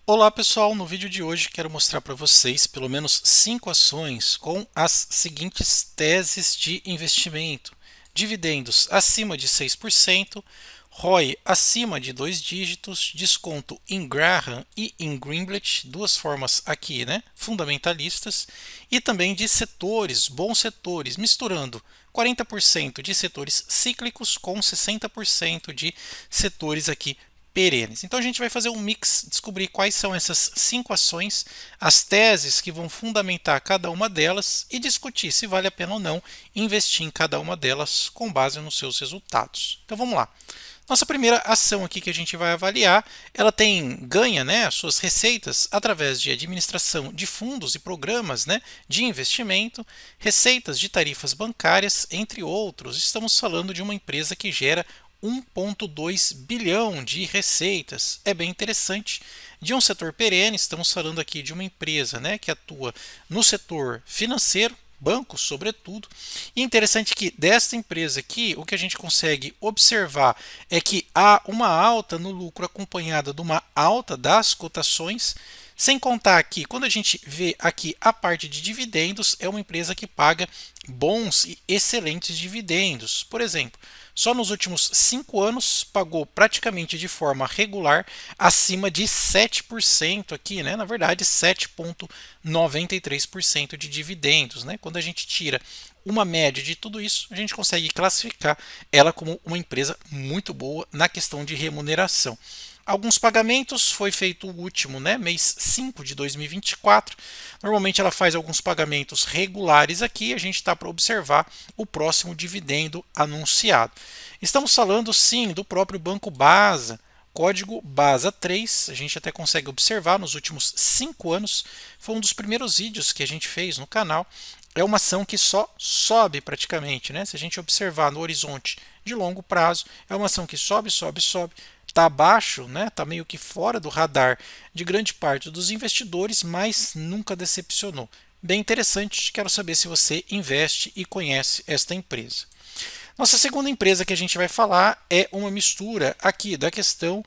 Olá pessoal, no vídeo de hoje quero mostrar para vocês pelo menos 5 ações com as seguintes teses de investimento: dividendos acima de 6%, ROI acima de 2 dígitos, desconto em Graham e em Greenblatt, duas formas aqui, fundamentalistas, e também de setores, bons setores, misturando 40% de setores cíclicos com 60% de setores aqui perenes. Então a gente vai fazer um mix, descobrir quais são essas 5 ações, as teses que vão fundamentar cada uma delas e discutir se vale a pena ou não investir em cada uma delas com base nos seus resultados. Então vamos lá. Nossa primeira ação aqui que a gente vai avaliar, ela ganha as suas receitas através de administração de fundos e programas de investimento, receitas de tarifas bancárias, entre outros. Estamos falando de uma empresa que gera 1,2 bilhão de receitas. É bem interessante. De um setor perene, estamos falando aqui de uma empresa que atua no setor financeiro, bancos sobretudo. E interessante que desta empresa aqui, o que a gente consegue observar é que há uma alta no lucro acompanhada de uma alta das cotações. Sem contar aqui, quando a gente vê aqui a parte de dividendos, é uma empresa que paga bons e excelentes dividendos. Por exemplo, só nos últimos 5 anos pagou praticamente de forma regular acima de 7% aqui, na verdade 7,93% de dividendos. Quando a gente tira uma média de tudo isso, a gente consegue classificar ela como uma empresa muito boa na questão de remuneração. Alguns pagamentos, foi feito o último, mês 5 de 2024. Normalmente ela faz alguns pagamentos regulares aqui, a gente está para observar o próximo dividendo anunciado. Estamos falando sim do próprio Banco Basa, código BASA3, a gente até consegue observar nos últimos 5 anos, foi um dos primeiros vídeos que a gente fez no canal. É uma ação que só sobe praticamente, Se a gente observar no horizonte de longo prazo, é uma ação que sobe, sobe, sobe, está abaixo, está meio que fora do radar de grande parte dos investidores, mas nunca decepcionou. Bem interessante, quero saber se você investe e conhece esta empresa. Nossa segunda empresa que a gente vai falar é uma mistura aqui da questão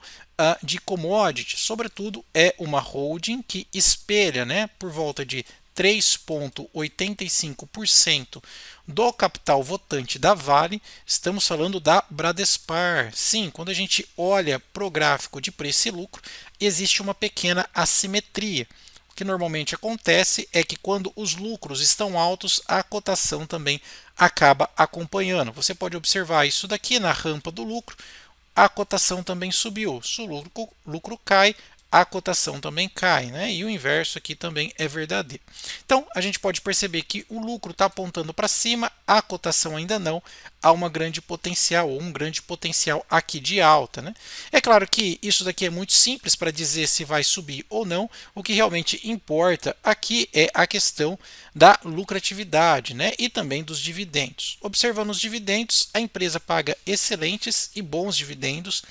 de commodities, sobretudo é uma holding que espelha por volta de 3,85% do capital votante da Vale. Estamos falando da Bradespar. Sim, quando a gente olha para o gráfico de preço e lucro, existe uma pequena assimetria. O que normalmente acontece é que quando os lucros estão altos, a cotação também acaba acompanhando. Você pode observar isso daqui na rampa do lucro. A cotação também subiu. Se o lucro cai, a cotação também cai, E o inverso aqui também é verdadeiro. Então, a gente pode perceber que o lucro está apontando para cima, a cotação ainda não. Há uma grande potencial, ou um grande potencial aqui de alta, É claro que isso daqui é muito simples para dizer se vai subir ou não. O que realmente importa aqui é a questão da lucratividade, E também dos dividendos. Observando os dividendos, a empresa paga excelentes e bons dividendos.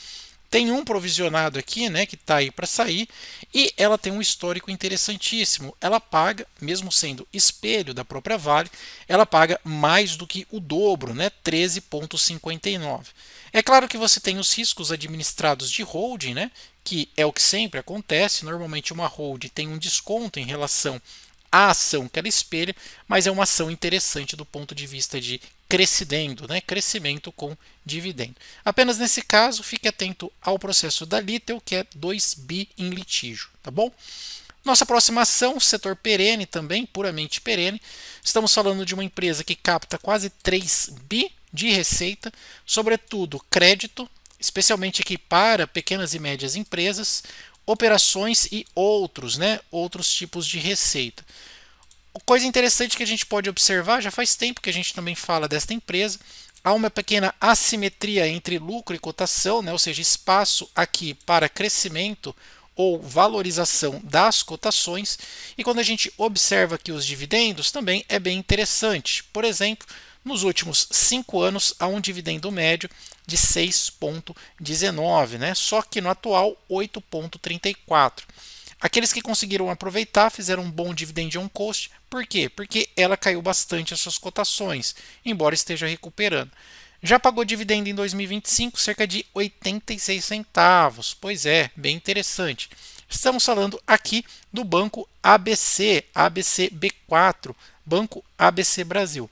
Tem um provisionado aqui, que está aí para sair, e ela tem um histórico interessantíssimo. Ela paga, mesmo sendo espelho da própria Vale, ela paga mais do que o dobro, 13,59. É claro que você tem os riscos administrados de holding, que é o que sempre acontece. Normalmente uma holding tem um desconto em relação a ação que ela espelha, mas é uma ação interessante do ponto de vista de crescendo, crescimento com dividendo. Apenas nesse caso, fique atento ao processo da Litel, que é 2 bi em litígio, tá bom? Nossa próxima ação, setor perene também, puramente perene. Estamos falando de uma empresa que capta quase 3 bi de receita, sobretudo crédito, especialmente aqui para pequenas e médias empresas, operações e outros tipos de receita. Coisa interessante que a gente pode observar, já faz tempo que a gente também fala desta empresa, há uma pequena assimetria entre lucro e cotação, ou seja, espaço aqui para crescimento ou valorização das cotações. E quando a gente observa aqui os dividendos, também é bem interessante. Por exemplo, nos últimos 5 anos, há um dividendo médio de 6,19, só que no atual 8,34. Aqueles que conseguiram aproveitar fizeram um bom dividend on cost. Por quê? Porque ela caiu bastante as suas cotações, embora esteja recuperando. Já pagou dividendo em 2025 cerca de 86 centavos. Pois é, bem interessante. Estamos falando aqui do banco ABC, ABC B4, Banco ABC Brasil.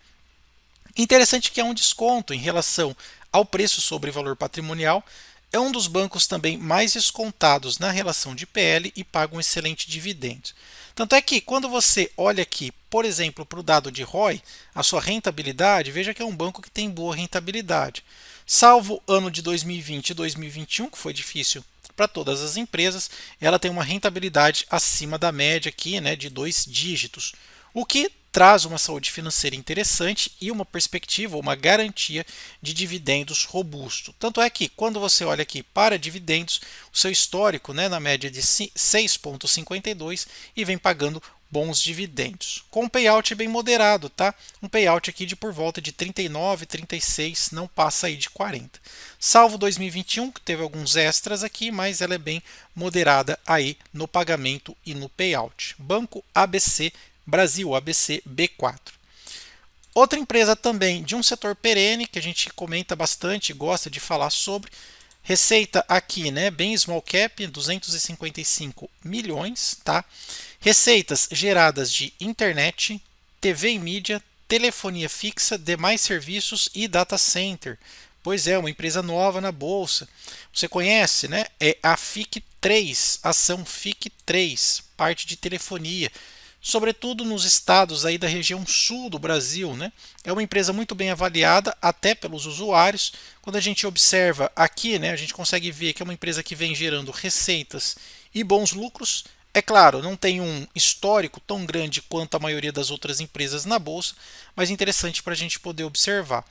Interessante que há um desconto em relação ao preço sobre valor patrimonial. É um dos bancos também mais descontados na relação de PL e paga um excelente dividendo. Tanto é que quando você olha aqui, por exemplo, para o dado de ROI, a sua rentabilidade, veja que é um banco que tem boa rentabilidade. Salvo ano de 2020 e 2021, que foi difícil para todas as empresas, ela tem uma rentabilidade acima da média aqui, né, de 2 dígitos, o que traz uma saúde financeira interessante e uma perspectiva, uma garantia de dividendos robusto. Tanto é que quando você olha aqui para dividendos, o seu histórico, né, na média de 6,52 e vem pagando bons dividendos. Com um payout bem moderado, tá? Um payout aqui de por volta de 39, 36, não passa aí de 40. Salvo 2021, que teve alguns extras aqui, mas ela é bem moderada aí no pagamento e no payout. Banco ABC Brasil, ABC B4. Outra empresa também de um setor perene, que a gente comenta bastante, gosta de falar sobre, receita aqui, né, bem small cap, 255 milhões, tá? Receitas geradas de internet, TV e mídia, telefonia fixa, demais serviços e data center. Pois é, uma empresa nova na bolsa. Você conhece, né? É a FIC3, ação FIC3, parte de telefonia, sobretudo nos estados aí da região sul do Brasil, né? É uma empresa muito bem avaliada até pelos usuários. Quando a gente observa aqui, né, a gente consegue ver que é uma empresa que vem gerando receitas e bons lucros. É claro, não tem um histórico tão grande quanto a maioria das outras empresas na bolsa, mas interessante para a gente poder observar.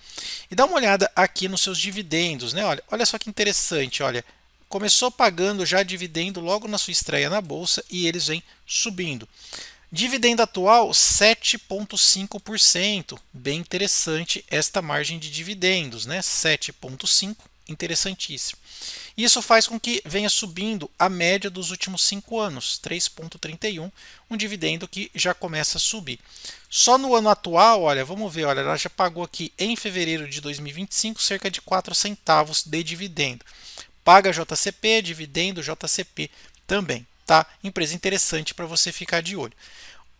E dá uma olhada aqui nos seus dividendos, né? Olha só que interessante, olha. Começou pagando já dividendo logo na sua estreia na bolsa e eles vêm subindo. Dividendo atual 7,5%, bem interessante esta margem de dividendos, né? 7,5%, interessantíssimo. Isso faz com que venha subindo a média dos últimos 5 anos, 3,31, um dividendo que já começa a subir. Só no ano atual, olha, vamos ver, olha, ela já pagou aqui em fevereiro de 2025 cerca de 4 centavos de dividendo. Paga JCP, dividendo JCP também, tá? Empresa interessante para você ficar de olho.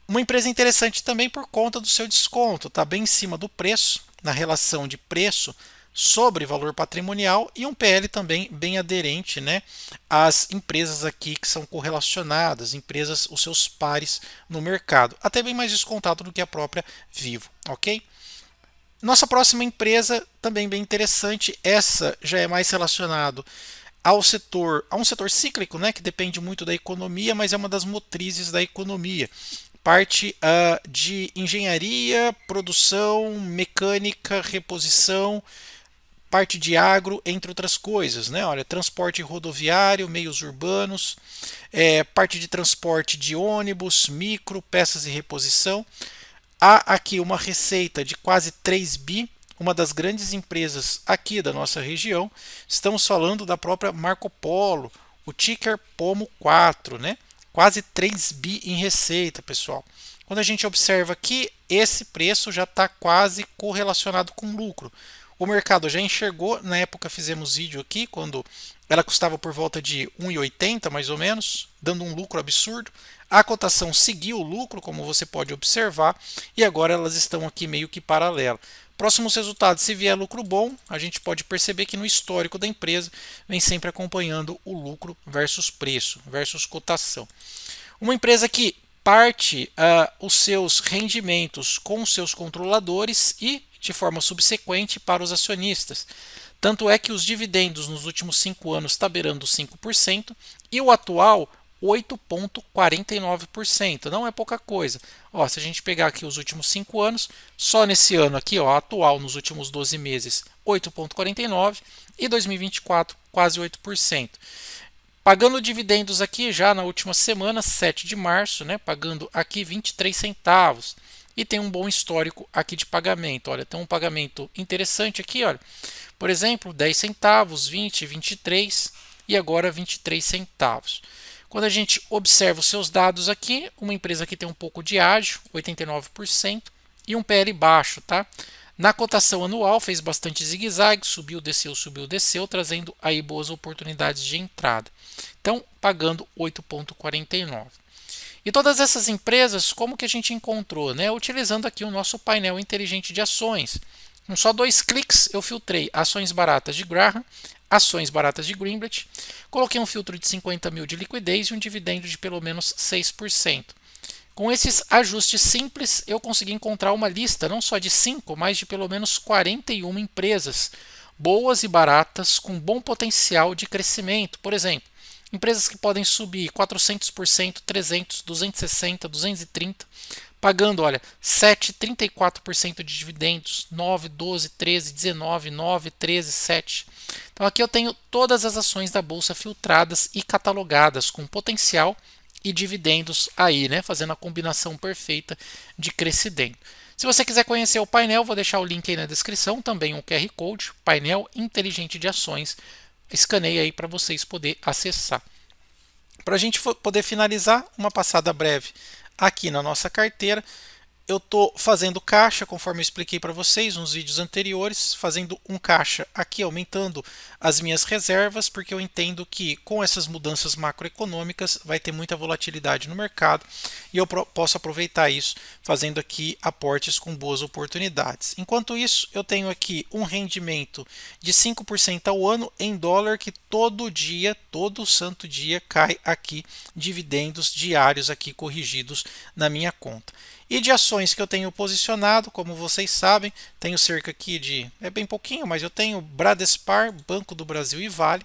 Uma empresa interessante também por conta do seu desconto, está bem em cima do preço, na relação de preço sobre valor patrimonial e um PL também bem aderente, né, às empresas aqui que são correlacionadas, empresas, os seus pares no mercado, até bem mais descontado do que a própria Vivo, ok? Nossa próxima empresa também bem interessante, essa já é mais relacionado a um setor cíclico, né, que depende muito da economia, mas é uma das motrizes da economia. Parte de engenharia, produção, mecânica, reposição, parte de agro, entre outras coisas, né? Olha, transporte rodoviário, meios urbanos, parte de transporte de ônibus, micro, peças e reposição. Há aqui uma receita de quase 3 bi, uma das grandes empresas aqui da nossa região. Estamos falando da própria Marco Polo, o ticker POMO 4, né? Quase 3 bi em receita, pessoal. Quando a gente observa que esse preço já está quase correlacionado com lucro. O mercado já enxergou, na época fizemos vídeo aqui, quando ela custava por volta de 1,80 mais ou menos, dando um lucro absurdo. A cotação seguiu o lucro, como você pode observar, e agora elas estão aqui meio que paralelas. Próximos resultados, se vier lucro bom, a gente pode perceber que no histórico da empresa vem sempre acompanhando o lucro versus preço, versus cotação. Uma empresa que parte os seus rendimentos com os seus controladores e de forma subsequente para os acionistas. Tanto é que os dividendos nos últimos 5 anos está beirando 5% e o atual 8,49%. Não é pouca coisa. Ó, se a gente pegar aqui os últimos 5 anos, só nesse ano aqui, ó, atual nos últimos 12 meses, 8,49% e 2024 quase 8%. Pagando dividendos aqui já na última semana, 7 de março, né, pagando aqui 23 centavos. E tem um bom histórico aqui de pagamento. Olha, tem um pagamento interessante aqui, olha. Por exemplo, 10 centavos, 20, 23 e agora 23 centavos. Quando a gente observa os seus dados aqui, uma empresa que tem um pouco de ágio, 89%, e um PL baixo, tá? Na cotação anual fez bastante zigue-zague, subiu, desceu, trazendo aí boas oportunidades de entrada. Então, pagando 8,49. E todas essas empresas, como que a gente encontrou? Né? Utilizando aqui o nosso painel inteligente de ações. Com só 2 cliques eu filtrei ações baratas de Graham, ações baratas de Greenblatt, coloquei um filtro de 50 mil de liquidez e um dividendo de pelo menos 6%. Com esses ajustes simples, eu consegui encontrar uma lista não só de 5, mas de pelo menos 41 empresas, boas e baratas, com bom potencial de crescimento. Por exemplo, empresas que podem subir 400%, 300%, 260%, 230%, pagando, olha, 7, 34% de dividendos, 9, 12, 13, 19, 9, 13, 7. Então aqui eu tenho todas as ações da bolsa filtradas e catalogadas com potencial e dividendos aí, né, fazendo a combinação perfeita de crescimento. Se você quiser conhecer o painel, vou deixar o link aí na descrição, também um QR Code, painel inteligente de ações. Escaneie aí para vocês poderem acessar. Para a gente poder finalizar, uma passada breve aqui na nossa carteira. Eu estou fazendo caixa, conforme eu expliquei para vocês nos vídeos anteriores, fazendo um caixa aqui, aumentando as minhas reservas, porque eu entendo que com essas mudanças macroeconômicas vai ter muita volatilidade no mercado e eu posso aproveitar isso fazendo aqui aportes com boas oportunidades. Enquanto isso, eu tenho aqui um rendimento de 5% ao ano em dólar que todo dia, todo santo dia cai aqui dividendos diários aqui corrigidos na minha conta. E de ações que eu tenho posicionado, como vocês sabem, tenho cerca aqui de, é bem pouquinho, mas eu tenho Bradespar, Banco do Brasil e Vale.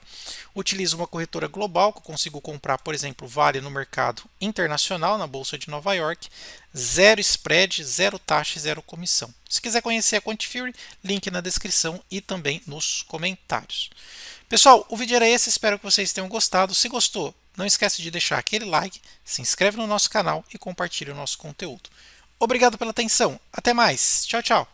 Utilizo uma corretora global, que eu consigo comprar, por exemplo, Vale no mercado internacional, na Bolsa de Nova York. Zero spread, zero taxa e zero comissão. Se quiser conhecer a Quantifury, link na descrição e também nos comentários. Pessoal, o vídeo era esse, espero que vocês tenham gostado. Se gostou, não esquece de deixar aquele like, se inscreve no nosso canal e compartilhe o nosso conteúdo. Obrigado pela atenção. Até mais. Tchau, tchau.